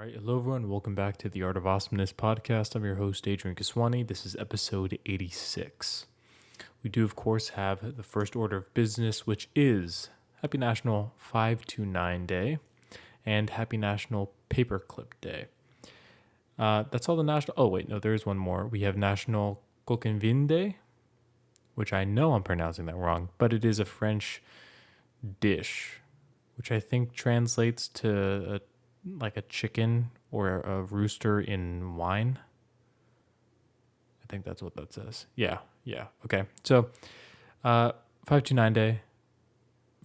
All right, hello everyone. Welcome back to the Art of Awesomeness podcast. I'm your host, Adrian. This is episode 86. We do, of course, have the first order of business, which is Happy National 529 Day and Happy National Paperclip Day. That's all the national. Oh, wait, no, there is one more. We have National Coquinvin Day, which I know I'm pronouncing that wrong, but it is a French dish, which I think translates to like a chicken or a rooster in wine. I think that's what that says. Yeah. Okay. So, 529 Day,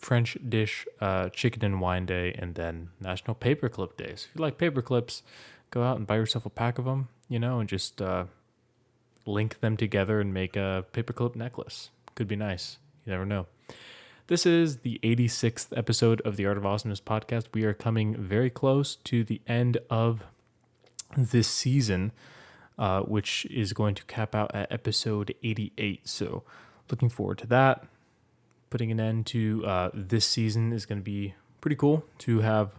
French dish, chicken and wine day, and then National Paperclip Day. So if you like paperclips, go out and buy yourself a pack of them, and just link them together and make a paperclip necklace. Could be nice. You never know. This is the 86th episode of the Art of Awesomeness podcast. We are coming very close to the end of this season, which is going to cap out at episode 88. So looking forward to that. Putting an end to this season is going to be pretty cool to have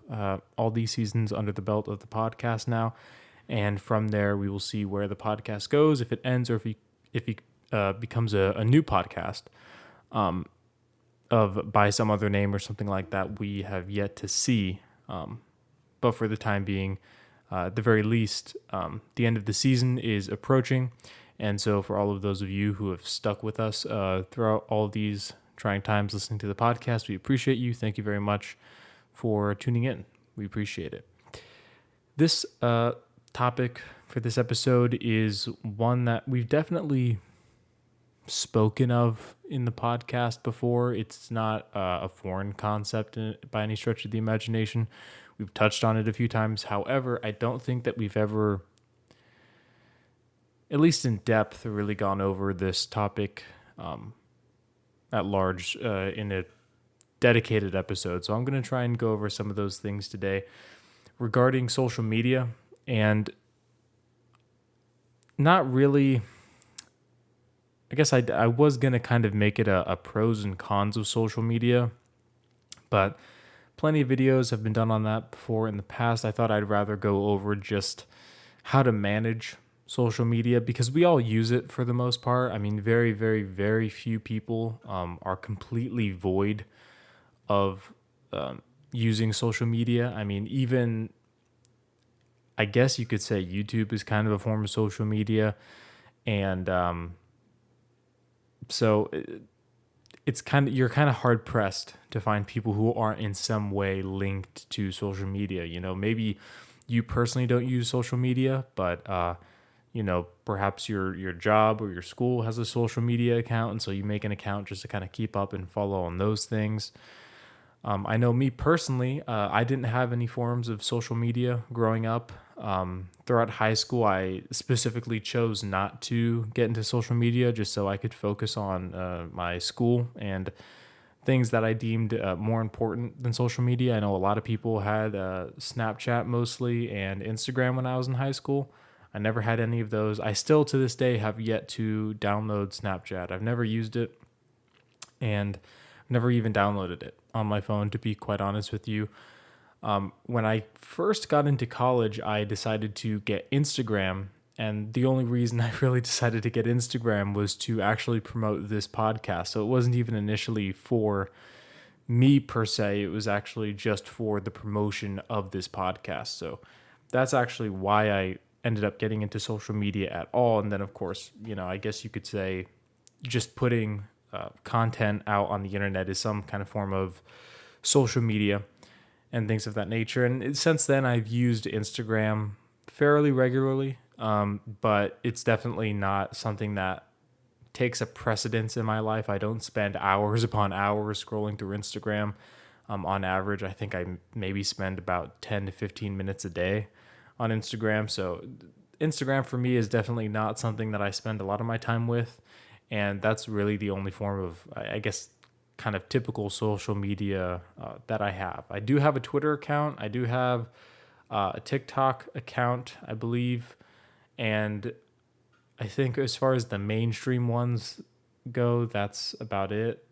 all these seasons under the belt of the podcast now. And from there, we will see where the podcast goes, if it ends or if he becomes a new podcast. Of by some other name or something like that, we have yet to see. But for the time being, at the very least, the end of the season is approaching. And so for all of those of you who have stuck with us throughout all of these trying times listening to the podcast, we appreciate you. Thank you very much for tuning in. We appreciate it. This topic for this episode is one that we've definitely spoken of in the podcast before. It's not a foreign concept by any stretch of the imagination. We've touched on it a few times. However, I don't think that we've ever, at least in depth, really gone over this topic at large in a dedicated episode. So I'm going to try and go over some of those things today regarding social media, and not really. I guess I was going to kind of make it a pros and cons of social media, but plenty of videos have been done on that before in the past. I thought I'd rather go over just how to manage social media, because we all use it for the most part. I mean, very, very, very few people are completely void of using social media. I mean, even, I guess you could say YouTube is kind of a form of social media, and so you're kind of hard pressed to find people who aren't in some way linked to social media. Maybe you personally don't use social media, but perhaps your job or your school has a social media account, and so you make an account just to kind of keep up and follow on those things. I know me personally, I didn't have any forms of social media growing up. Throughout high school, I specifically chose not to get into social media just so I could focus on my school and things that I deemed more important than social media. I know a lot of people had Snapchat mostly and Instagram when I was in high school. I never had any of those. I still to this day have yet to download Snapchat. I've never used it, and never even downloaded it on my phone, to be quite honest with you. When I first got into college, I decided to get Instagram, and the only reason I really decided to get Instagram was to actually promote this podcast. So it wasn't even initially for me per se, it was actually just for the promotion of this podcast. So that's actually why I ended up getting into social media at all. And then, of course, I guess you could say just putting content out on the internet is some kind of form of social media and things of that nature. And since then, I've used Instagram fairly regularly, but it's definitely not something that takes a precedence in my life. I don't spend hours upon hours scrolling through Instagram. On average, I think I maybe spend about 10 to 15 minutes a day on Instagram. So Instagram for me is definitely not something that I spend a lot of my time with. And that's really the only form of, I guess, kind of typical social media that I have. I do have a Twitter account. I do have a TikTok account, I believe. And I think as far as the mainstream ones go, that's about it.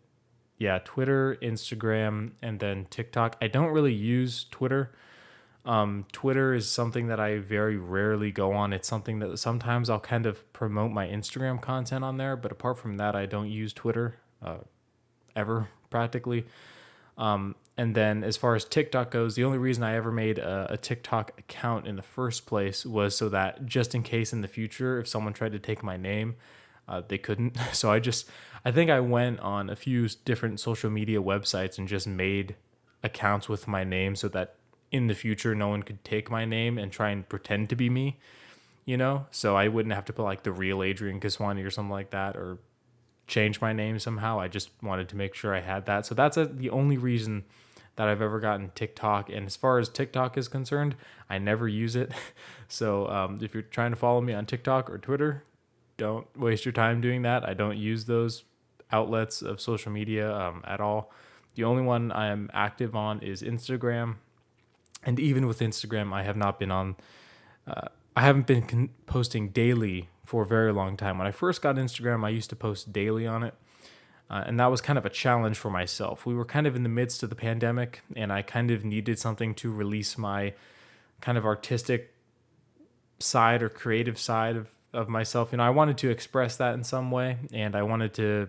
Yeah, Twitter, Instagram, and then TikTok. I don't really use Twitter. Twitter is something that I very rarely go on. It's something that sometimes I'll kind of promote my Instagram content on there, but apart from that, I don't use Twitter ever practically. And then as far as TikTok goes, the only reason I ever made a TikTok account in the first place was so that just in case in the future, if someone tried to take my name, they couldn't. So I think I went on a few different social media websites and just made accounts with my name so that in the future, no one could take my name and try and pretend to be me, So I wouldn't have to put like the real Adrian Kiswani or something like that, or change my name somehow. I just wanted to make sure I had that. So that's the only reason that I've ever gotten TikTok. And as far as TikTok is concerned, I never use it. So if you're trying to follow me on TikTok or Twitter, don't waste your time doing that. I don't use those outlets of social media at all. The only one I am active on is Instagram. And even with Instagram, I have not been on, I haven't been posting daily for a very long time. When I first got Instagram, I used to post daily on it. And that was kind of a challenge for myself. We were kind of in the midst of the pandemic, and I kind of needed something to release my kind of artistic side or creative side of myself. I wanted to express that in some way, and I wanted to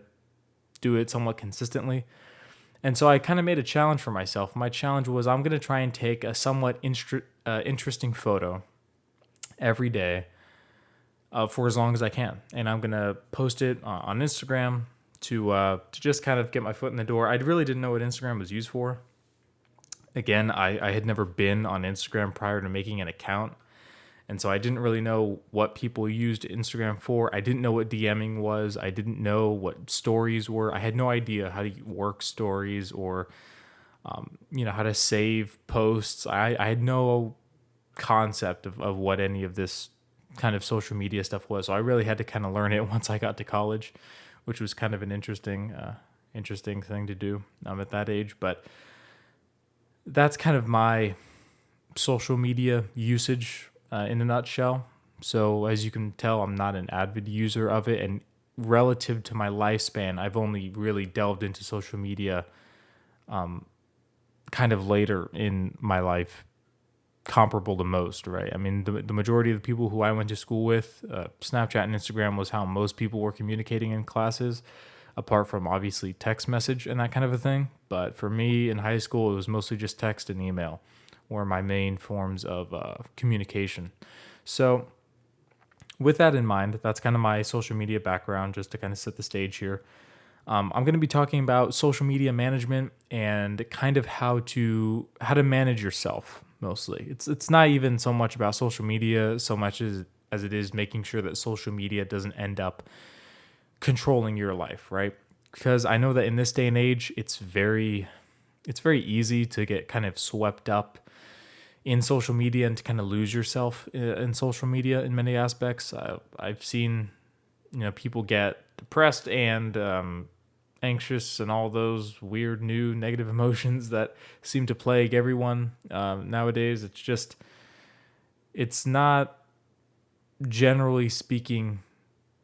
do it somewhat consistently. And so I kind of made a challenge for myself. My challenge was I'm going to try and take a somewhat interesting photo every day for as long as I can. And I'm going to post it on Instagram to just kind of get my foot in the door. I really didn't know what Instagram was used for. Again, I had never been on Instagram prior to making an account. And so I didn't really know what people used Instagram for. I didn't know what DMing was. I didn't know what stories were. I had no idea how to work stories or, how to save posts. I had no concept of what any of this kind of social media stuff was. So I really had to kind of learn it once I got to college, which was kind of an interesting thing to do at that age. But that's kind of my social media usage in a nutshell. So as you can tell, I'm not an avid user of it. And relative to my lifespan, I've only really delved into social media kind of later in my life, comparable to most, right? I mean, the majority of the people who I went to school with, Snapchat and Instagram was how most people were communicating in classes, apart from obviously text message and that kind of a thing. But for me in high school, it was mostly just text and email were my main forms of communication. So with that in mind, that's kind of my social media background, just to kind of set the stage here. I'm going to be talking about social media management and kind of how to manage yourself mostly. It's not even so much about social media so much as it is making sure that social media doesn't end up controlling your life, right? Because I know that in this day and age, it's very easy to get kind of swept up in social media and to kind of lose yourself in social media in many aspects. I've seen, people get depressed and anxious and all those weird new negative emotions that seem to plague everyone nowadays. It's not, generally speaking,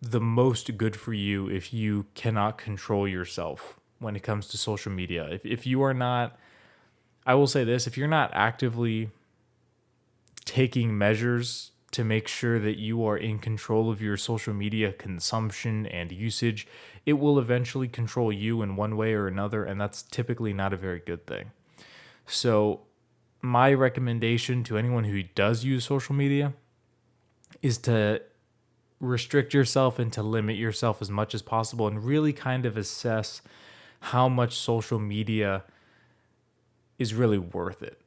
the most good for you if you cannot control yourself when it comes to social media. If you are not, I will say this, if you're not actively taking measures to make sure that you are in control of your social media consumption and usage, it will eventually control you in one way or another, and that's typically not a very good thing. So my recommendation to anyone who does use social media is to restrict yourself and to limit yourself as much as possible and really kind of assess how much social media is really worth it.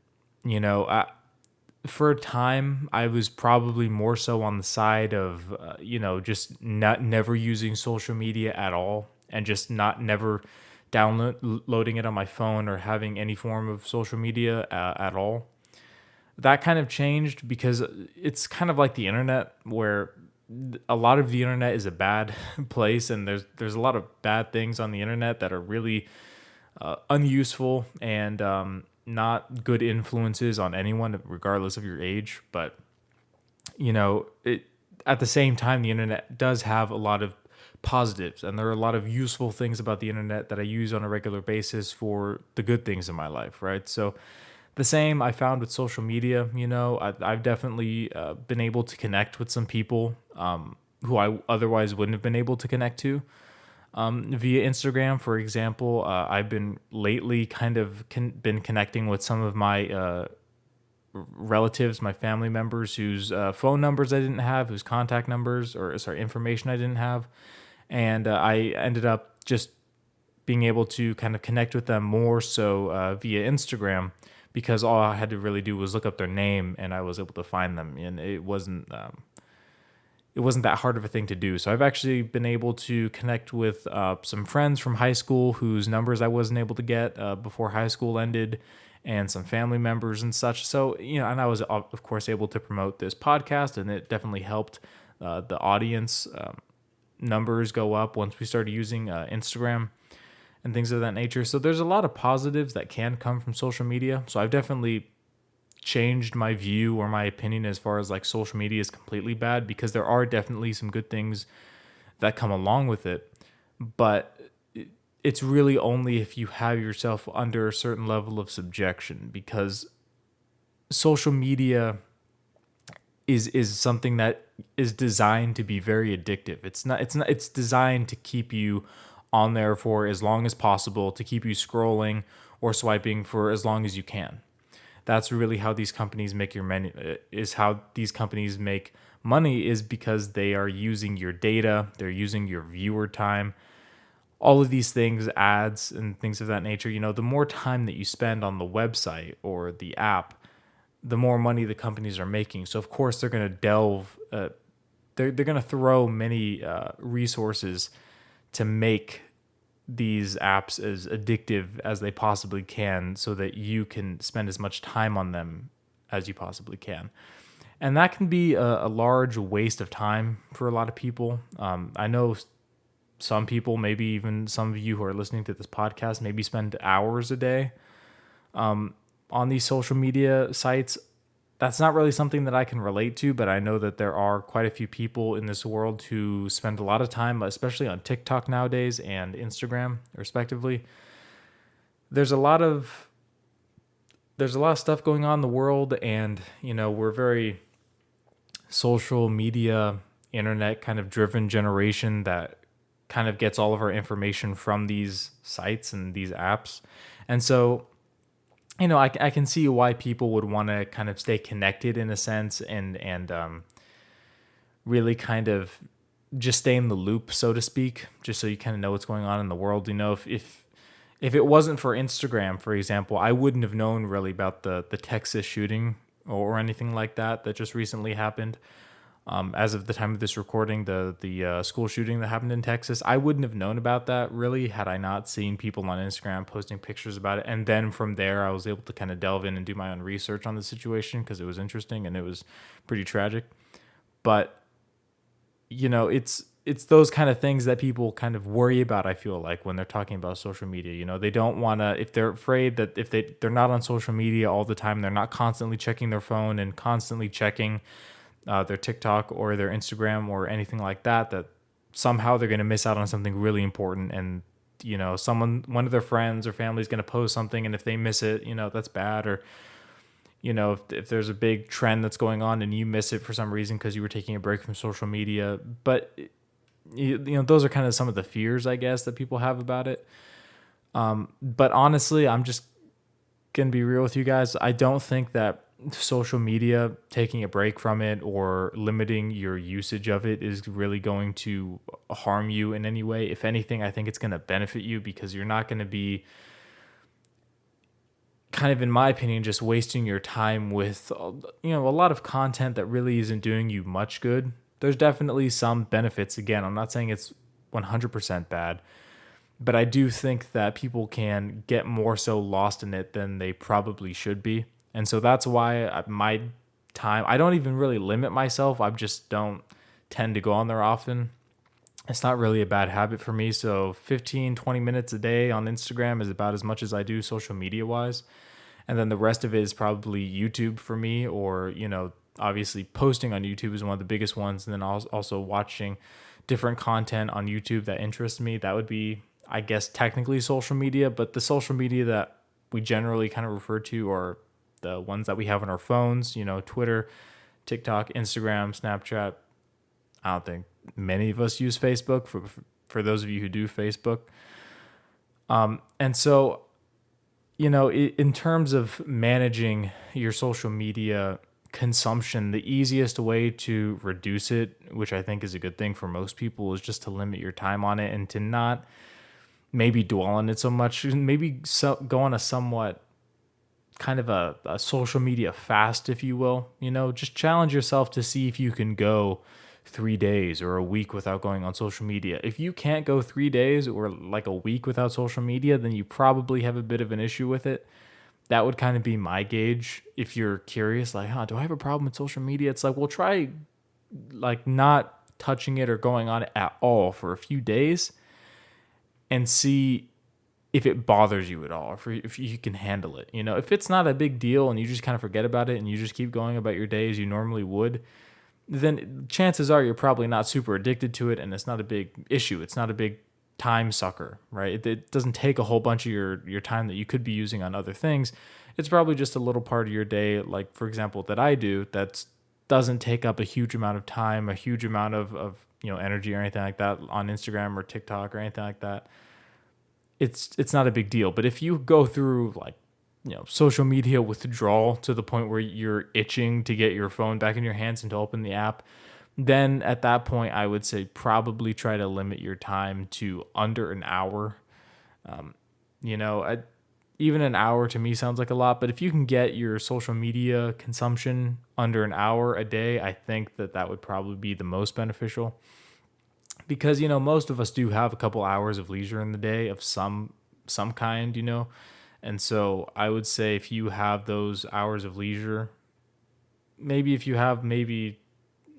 For a time, I was probably more so on the side of, just never using social media at all and just never downloading it on my phone or having any form of social media at all. That kind of changed because it's kind of like the internet, where a lot of the internet is a bad place, and there's a lot of bad things on the internet that are really unuseful and not good influences on anyone, regardless of your age. But at the same time, the internet does have a lot of positives, and there are a lot of useful things about the internet that I use on a regular basis for the good things in my life, right? So The same I found with social media. I've definitely been able to connect with some people who I otherwise wouldn't have been able to connect to via Instagram, for example. I've been lately kind of been connecting with some of my relatives, my family members whose phone numbers I didn't have, whose contact numbers or sorry, information I didn't have. And I ended up just being able to kind of connect with them more so via Instagram, because all I had to really do was look up their name and I was able to find them. And it wasn't that hard of a thing to do. So I've actually been able to connect with some friends from high school whose numbers I wasn't able to get before high school ended, and some family members and such. So, and I was, of course, able to promote this podcast, and it definitely helped the audience numbers go up once we started using Instagram and things of that nature. So there's a lot of positives that can come from social media. So I've definitely changed my view or my opinion as far as like social media is completely bad, because there are definitely some good things that come along with it. But it's really only if you have yourself under a certain level of subjection, because social media is something that is designed to be very addictive. It's designed to keep you on there for as long as possible, to keep you scrolling or swiping for as long as you can. That's really how these companies make your money. Is how these companies make money, is because they are using your data, they're using your viewer time, all of these things, ads and things of that nature. The more time that you spend on the website or the app, the more money the companies are making. So of course they're going to they're going to throw many resources to make these apps as addictive as they possibly can, so that you can spend as much time on them as you possibly can. And that can be a large waste of time for a lot of people. I know some people, maybe even some of you who are listening to this podcast, maybe spend hours a day on these social media sites. That's not really something that I can relate to, but I know that there are quite a few people in this world who spend a lot of time, especially on TikTok nowadays and Instagram, respectively. There's a lot of stuff going on in the world, and we're very social media, internet kind of driven generation that kind of gets all of our information from these sites and these apps. And so, I can see why people would want to kind of stay connected in a sense, and really kind of just stay in the loop, so to speak, just so you kind of know what's going on in the world. If it wasn't for Instagram, for example, I wouldn't have known really about the Texas shooting or anything like that just recently happened. As of the time of this recording, the school shooting that happened in Texas, I wouldn't have known about that really had I not seen people on Instagram posting pictures about it. And then from there, I was able to kind of delve in and do my own research on the situation, because it was interesting and it was pretty tragic. But it's those kind of things that people kind of worry about, I feel like, when they're talking about social media. They don't want to, if they're afraid that if they're not on social media all the time, they're not constantly checking their phone and constantly checking their TikTok or their Instagram or anything like that somehow they're going to miss out on something really important. And, one of their friends or family is going to post something, and if they miss it, that's bad. Or, if there's a big trend that's going on and you miss it for some reason because you were taking a break from social media. But, those are kind of some of the fears, I guess, that people have about it. But honestly, I'm just going to be real with you guys. I don't think that social media, taking a break from it or limiting your usage of it, is really going to harm you in any way. If anything, I think it's going to benefit you, because you're not going to be, kind of in my opinion, just wasting your time with a lot of content that really isn't doing you much good. There's definitely some benefits. Again, I'm not saying it's 100% bad, but I do think that people can get more so lost in it than they probably should be. And so that's why my time, I don't even really limit myself. I just don't tend to go on there often. It's not really a bad habit for me. So 15, 20 minutes a day on Instagram is about as much as I do social media wise. And then the rest of it is probably YouTube for me, or, obviously posting on YouTube is one of the biggest ones. And then also watching different content on YouTube that interests me. That would be, I guess, technically social media, but the social media that we generally kind of refer to are the ones that we have on our phones, Twitter, TikTok, Instagram, Snapchat. I don't think many of us use Facebook for those of you who do Facebook. And so, in terms of managing your social media consumption, the easiest way to reduce it, which I think is a good thing for most people, is just to limit your time on it and to not maybe dwell on it so much. Maybe go on a somewhat kind of a social media fast, if you will. Just challenge yourself to see if you can go 3 days or a week without going on social media. If you can't go 3 days or like a week without social media, then you probably have a bit of an issue with it. That would kind of be my gauge. If you're curious, like, do I have a problem with social media? It's like, well, try like not touching it or going on it at all for a few days and see if it bothers you at all, if you can handle it. If it's not a big deal and you just kind of forget about it and you just keep going about your day as you normally would, then chances are you're probably not super addicted to it and it's not a big issue. It's not a big time sucker, right? It doesn't take a whole bunch of your time that you could be using on other things. It's probably just a little part of your day, like, for example, that I do, that doesn't take up a huge amount of time, a huge amount of energy or anything like that on Instagram or TikTok or anything like that. It's not a big deal. But if you go through like social media withdrawal to the point where you're itching to get your phone back in your hands and to open the app, then at that point I would say probably try to limit your time to under an hour. Um, Even an hour to me sounds like a lot, but if you can get your social media consumption under an hour a day, I think that would probably be the most beneficial. Because most of us do have a couple hours of leisure in the day of some kind, and so I would say if you have those hours of leisure, maybe if you have, maybe,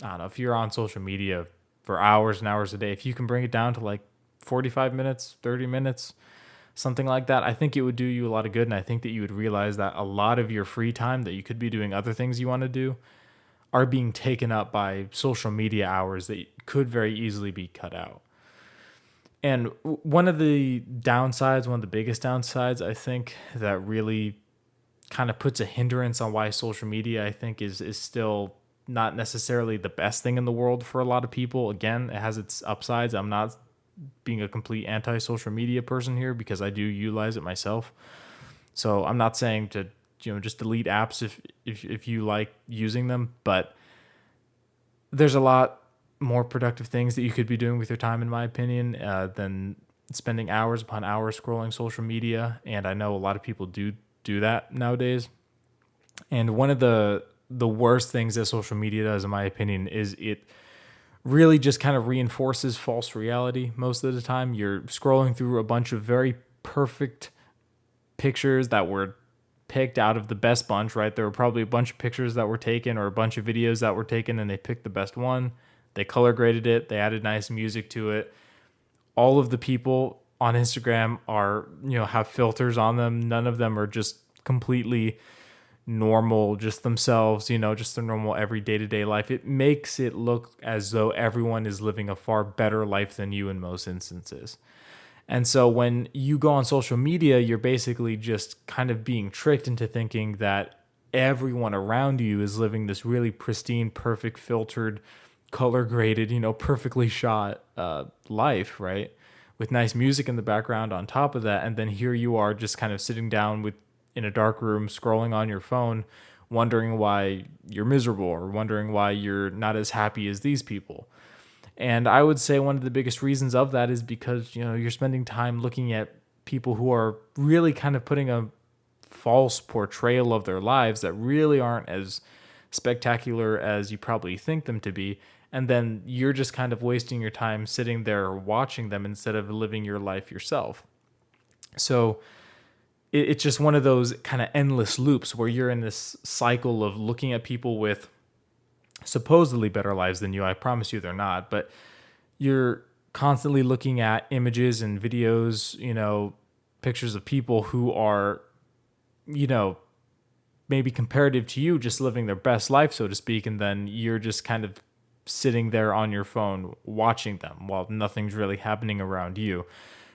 I don't know, if you're on social media for hours and hours a day, if you can bring it down to like 45 minutes, 30 minutes, something like that, I think it would do you a lot of good. And I think that you would realize that a lot of your free time that you could be doing other things you want to do are being taken up by social media hours that could very easily be cut out. And one of the downsides, one of the biggest downsides, I think, that really kind of puts a hindrance on why social media, I think, is still not necessarily the best thing in the world for a lot of people. Again, it has its upsides. I'm not being a complete anti-social media person here because I do utilize it myself. So I'm not saying to just delete apps if you like using them, but there's a lot more productive things that you could be doing with your time, in my opinion, than spending hours upon hours scrolling social media. And I know a lot of people do that nowadays. And one of the worst things that social media does, in my opinion, is it really just kind of reinforces false reality. Most of the time you're scrolling through a bunch of very perfect pictures that were picked out of the best bunch, right? There were probably a bunch of pictures that were taken or a bunch of videos that were taken and they picked the best one. They color graded it. They added nice music to it. All of the people on Instagram are, have filters on them. None of them are just completely normal, just themselves, just their normal every day-to-day life. It makes it look as though everyone is living a far better life than you in most instances. And so when you go on social media, you're basically just kind of being tricked into thinking that everyone around you is living this really pristine, perfect, filtered, color graded, perfectly shot life, right? With nice music in the background on top of that. And then here you are just kind of sitting down in a dark room, scrolling on your phone, wondering why you're miserable or wondering why you're not as happy as these people. And I would say one of the biggest reasons of that is because, you're spending time looking at people who are really kind of putting a false portrayal of their lives that really aren't as spectacular as you probably think them to be. And then you're just kind of wasting your time sitting there watching them instead of living your life yourself. So it's just one of those kind of endless loops where you're in this cycle of looking at people with supposedly better lives than you. I promise you they're not, but you're constantly looking at images and videos, pictures of people who are, maybe comparative to you, just living their best life, so to speak. And then you're just kind of sitting there on your phone watching them while nothing's really happening around you.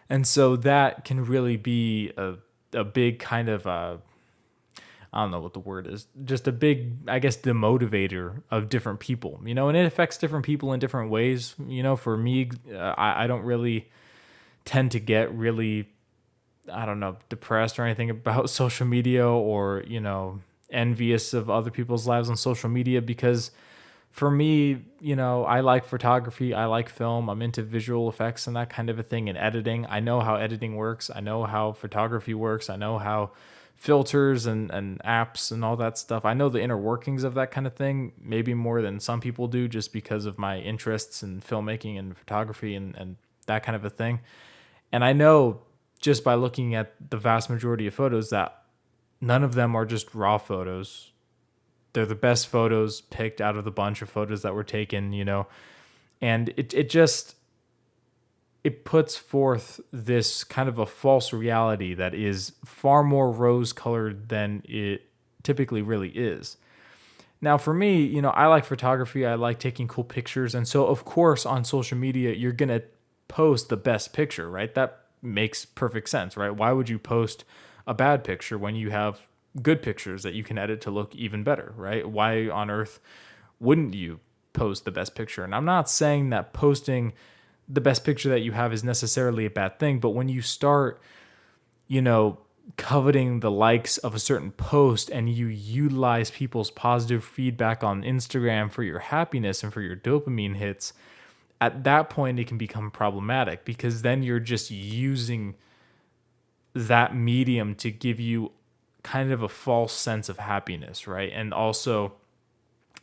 And so that can really be a big kind of I don't know what the word is, just a big, I guess, demotivator of different people, and it affects different people in different ways. For me, I don't really tend to get really, I don't know, depressed or anything about social media, or, envious of other people's lives on social media, because for me, I like photography, I like film, I'm into visual effects and that kind of a thing, and editing. I know how editing works, I know how photography works, I know how filters and apps and all that stuff. I know the inner workings of that kind of thing, maybe more than some people do, just because of my interests in filmmaking and photography and that kind of a thing. And I know just by looking at the vast majority of photos that none of them are just raw photos. They're the best photos picked out of the bunch of photos that were taken, and it puts forth this kind of a false reality that is far more rose colored than it typically really is. Now, for me, I like photography, I like taking cool pictures. And so, of course, on social media, you're going to post the best picture, right? That makes perfect sense, right? Why would you post a bad picture when you have good pictures that you can edit to look even better, right? Why on earth wouldn't you post the best picture? And I'm not saying that posting the best picture that you have is necessarily a bad thing, but when you start, you know, coveting the likes of a certain post and you utilize people's positive feedback on Instagram for your happiness and for your dopamine hits, at that point it can become problematic, because then you're just using that medium to give you kind of a false sense of happiness, right? And also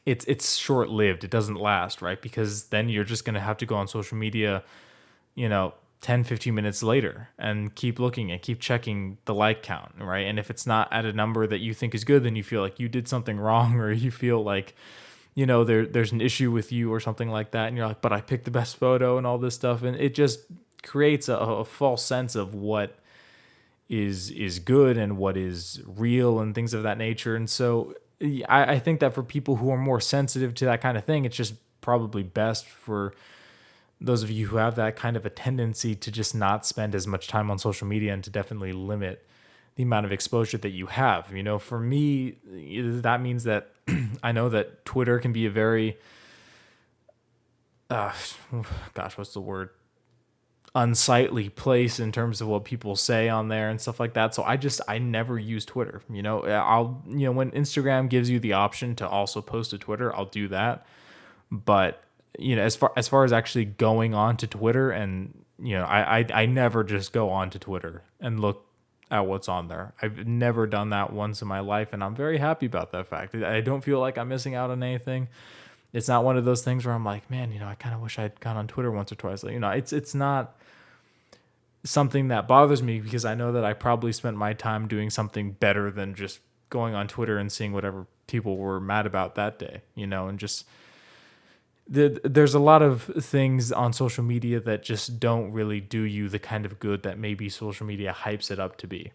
it's short-lived. It doesn't last, right? Because then you're just going to have to go on social media, 10, 15 minutes later and keep looking and keep checking the like count, right? And if it's not at a number that you think is good, then you feel like you did something wrong, or you feel like, there's an issue with you or something like that. And you're like, but I picked the best photo and all this stuff. And it just creates a false sense of what is good and what is real and things of that nature. And so I think that for people who are more sensitive to that kind of thing, it's just probably best for those of you who have that kind of a tendency to just not spend as much time on social media, and to definitely limit the amount of exposure that you have. For me, that means that I know that Twitter can be a very, what's the word? Unsightly place in terms of what people say on there and stuff like that. So I never use Twitter. When Instagram gives you the option to also post to Twitter, I'll do that. But as far as actually going on to Twitter, and I never just go on to Twitter and look at what's on there. I've never done that once in my life, and I'm very happy about that fact. I don't feel like I'm missing out on anything. It's not one of those things where I'm like, man, I kind of wish I'd gone on Twitter once or twice. It's not something that bothers me, because I know that I probably spent my time doing something better than just going on Twitter and seeing whatever people were mad about that day, and just there's a lot of things on social media that just don't really do you the kind of good that maybe social media hypes it up to be.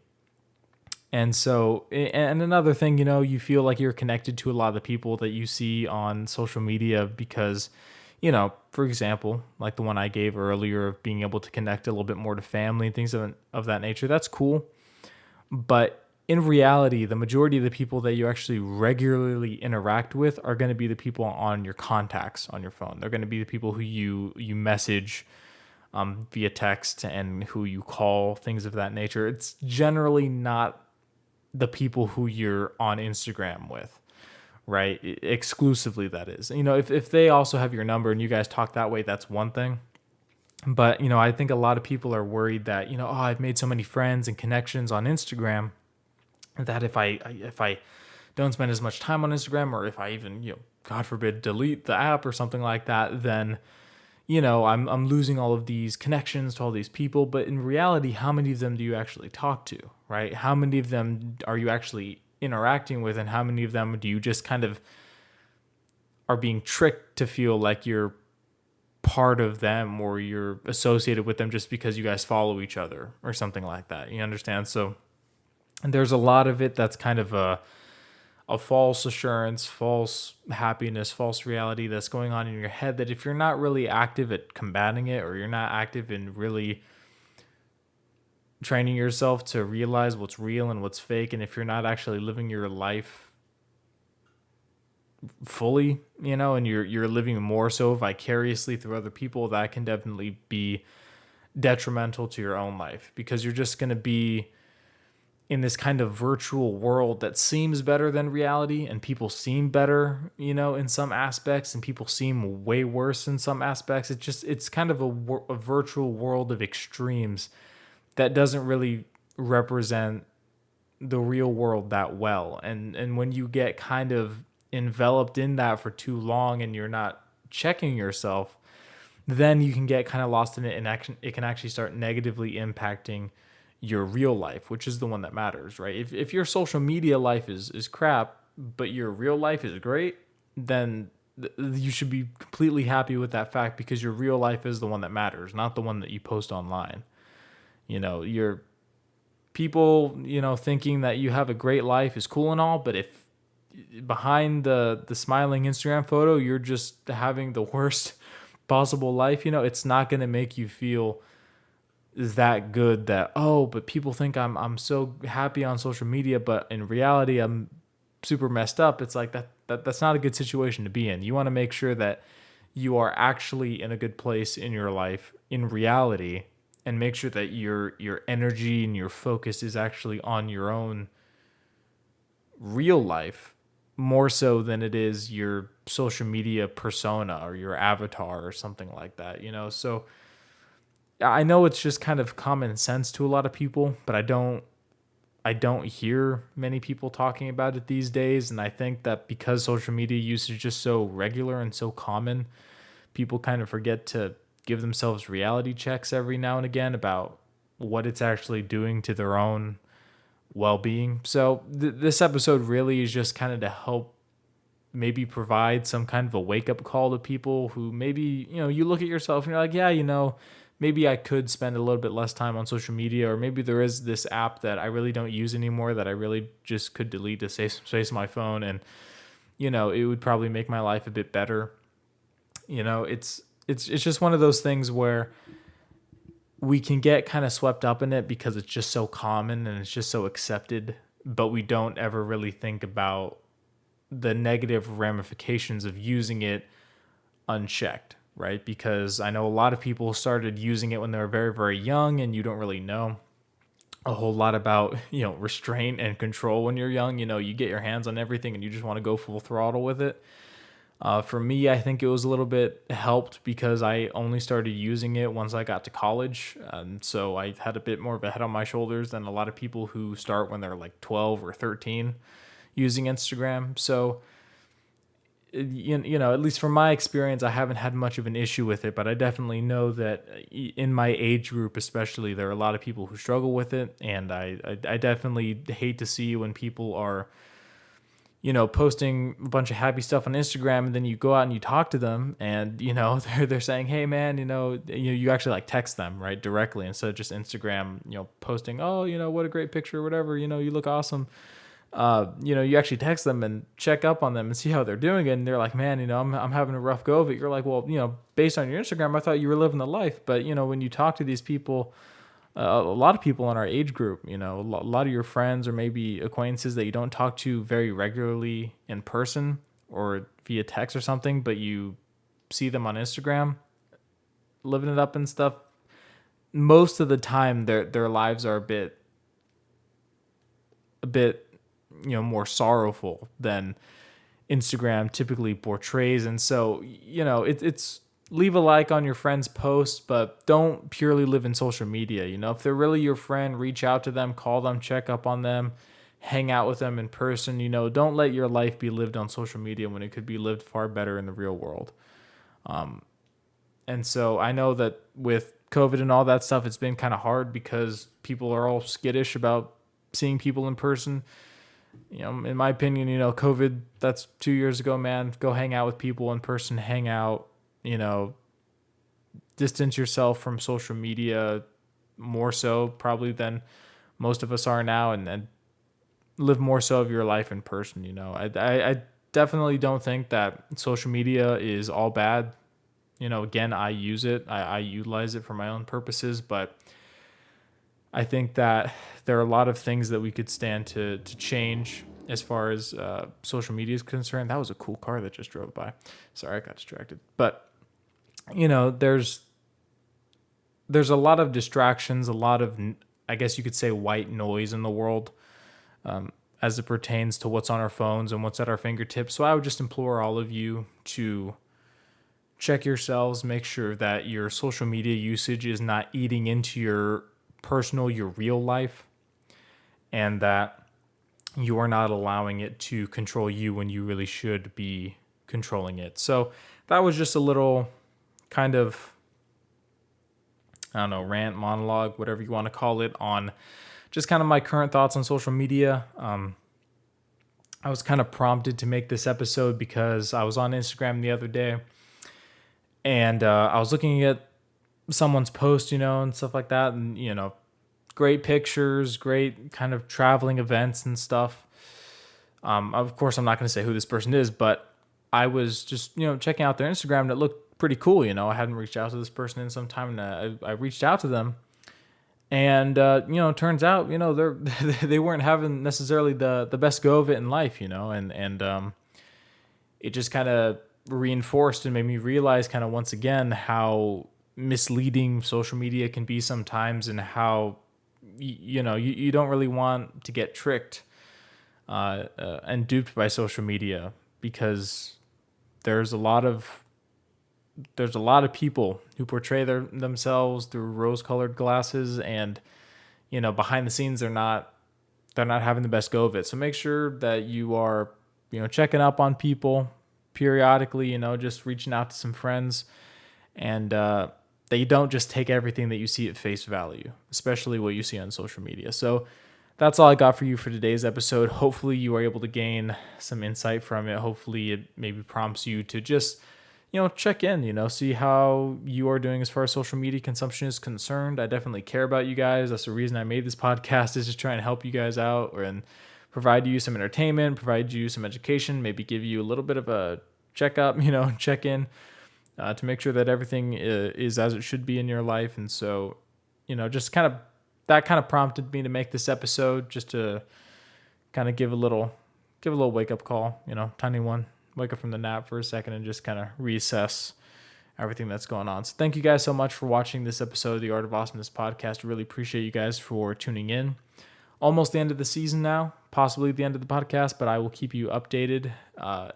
And so, and another thing, you feel like you're connected to a lot of the people that you see on social media because, for example, like the one I gave earlier of being able to connect a little bit more to family and things of that nature. That's cool. But in reality, the majority of the people that you actually regularly interact with are going to be the people on your contacts on your phone. They're going to be the people who you message via text, and who you call, things of that nature. It's generally not the people who you're on Instagram with, right? Exclusively, that is. If they also have your number and you guys talk that way, that's one thing. But, I think a lot of people are worried that, I've made so many friends and connections on Instagram that if I don't spend as much time on Instagram, or if I even, God forbid, delete the app or something like that, then, I'm losing all of these connections to all these people. But in reality, how many of them do you actually talk to, right? How many of them are you actually interacting with, and how many of them do you just kind of are being tricked to feel like you're part of them, or you're associated with them just because you guys follow each other or something like that? You understand? So, and there's a lot of it that's kind of a false assurance, false happiness, false reality that's going on in your head, that if you're not really active at combating it, or you're not active in really training yourself to realize what's real and what's fake. And if you're not actually living your life fully, and you're living more so vicariously through other people, that can definitely be detrimental to your own life, because you're just going to be in this kind of virtual world that seems better than reality, and people seem better, in some aspects, and people seem way worse in some aspects. It's kind of a virtual world of extremes that doesn't really represent the real world that well. And when you get kind of enveloped in that for too long and you're not checking yourself, then you can get kind of lost in it, and it can actually start negatively impacting your real life, which is the one that matters, right? If your social media life is crap, but your real life is great, then you should be completely happy with that fact, because your real life is the one that matters, not the one that you post online. Your people, thinking that you have a great life is cool and all, but if behind the smiling Instagram photo, you're just having the worst possible life, it's not going to make you feel that good, that, oh, but people think I'm so happy on social media, but in reality I'm super messed up. It's like that's not a good situation to be in. You want to make sure that you are actually in a good place in your life in reality, and make sure that your energy and your focus is actually on your own real life, more so than it is your social media persona or your avatar or something like that, So I know it's just kind of common sense to a lot of people, but I don't hear many people talking about it these days. And I think that because social media use is just so regular and so common, people kind of forget to give themselves reality checks every now and again about what it's actually doing to their own well-being. So this episode really is just kind of to help maybe provide some kind of a wake-up call to people who maybe, you look at yourself and you're like, yeah, maybe I could spend a little bit less time on social media, or maybe there is this app that I really don't use anymore that I really just could delete to save some space on my phone, and it would probably make my life a bit better. It's just one of those things where we can get kind of swept up in it because it's just so common and it's just so accepted, but we don't ever really think about the negative ramifications of using it unchecked, right? Because I know a lot of people started using it when they were very, very young, and you don't really know a whole lot about, restraint and control when you're young. You get your hands on everything and you just want to go full throttle with it. For me, I think it was a little bit helped because I only started using it once I got to college. So I had a bit more of a head on my shoulders than a lot of people who start when they're like 12 or 13 using Instagram. So, at least from my experience, I haven't had much of an issue with it, but I definitely know that in my age group, especially, there are a lot of people who struggle with it. And I definitely hate to see when people are, posting a bunch of happy stuff on Instagram, and then you go out and you talk to them, and they're saying, "Hey, man, you actually like text them, right, directly, instead of just Instagram, posting, oh, what a great picture, or whatever, you look awesome." You actually text them and check up on them and see how they're doing it, and they're like, "Man, I'm having a rough go of it." You're like, "Well, based on your Instagram, I thought you were living the life." But when you talk to these people, a lot of people in our age group, a lot of your friends or maybe acquaintances that you don't talk to very regularly in person or via text or something, but you see them on Instagram living it up and stuff, most of the time their lives are a bit more sorrowful than Instagram typically portrays. And so it's leave a like on your friend's post, but don't purely live in social media. If they're really your friend, reach out to them, call them, check up on them, hang out with them in person. Don't let your life be lived on social media when it could be lived far better in the real world. And so I know that with COVID and all that stuff, it's been kind of hard because people are all skittish about seeing people in person. In my opinion, COVID, that's 2 years ago, man. Go hang out with people in person, hang out, distance yourself from social media more so probably than most of us are now, and live more so of your life in person. I definitely don't think that social media is all bad. Again, I use it. I utilize it for my own purposes, but I think that there are a lot of things that we could stand to change as far as social media is concerned. That was a cool car that just drove by. Sorry, I got distracted. But there's a lot of distractions, a lot of, I guess you could say, white noise in the world, as it pertains to what's on our phones and what's at our fingertips. So I would just implore all of you to check yourselves, make sure that your social media usage is not eating into your personal, your real life, and that you are not allowing it to control you when you really should be controlling it. So that was just a little kind of, I don't know, rant, monologue, whatever you want to call it, on just kind of my current thoughts on social media. I was kind of prompted to make this episode because I was on Instagram the other day, and I was looking at someone's post, and stuff like that, and great pictures, great kind of traveling events and stuff. Of course, I'm not going to say who this person is, but I was just checking out their Instagram, and it looked pretty cool. I hadn't reached out to this person in some time, and I reached out to them, and turns out they weren't having necessarily the best go of it in life, and it just kind of reinforced and made me realize kind of once again how misleading social media can be sometimes, and how you don't really want to get tricked and duped by social media, because there's a lot of people who portray themselves through rose-colored glasses, and behind the scenes they're not having the best go of it. So make sure that you are checking up on people periodically, just reaching out to some friends, and that you don't just take everything that you see at face value, especially what you see on social media. So that's all I got for you for today's episode. Hopefully you are able to gain some insight from it. Hopefully it maybe prompts you to just check in, see how you are doing as far as social media consumption is concerned. I definitely care about you guys. That's the reason I made this podcast, is just trying to help you guys out and provide you some entertainment, provide you some education, maybe give you a little bit of a checkup, check in to make sure that everything is as it should be in your life. And so, just that kind of prompted me to make this episode, just to kind of give a little wake up call, tiny one. Wake up from the nap for a second and just kind of reassess everything that's going on. So thank you guys so much for watching this episode of the Art of Awesomeness podcast. Really appreciate you guys for tuning in. Almost the end of the season now, possibly the end of the podcast, but I will keep you updated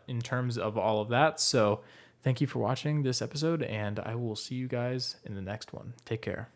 in terms of all of that. So thank you for watching this episode, and I will see you guys in the next one. Take care.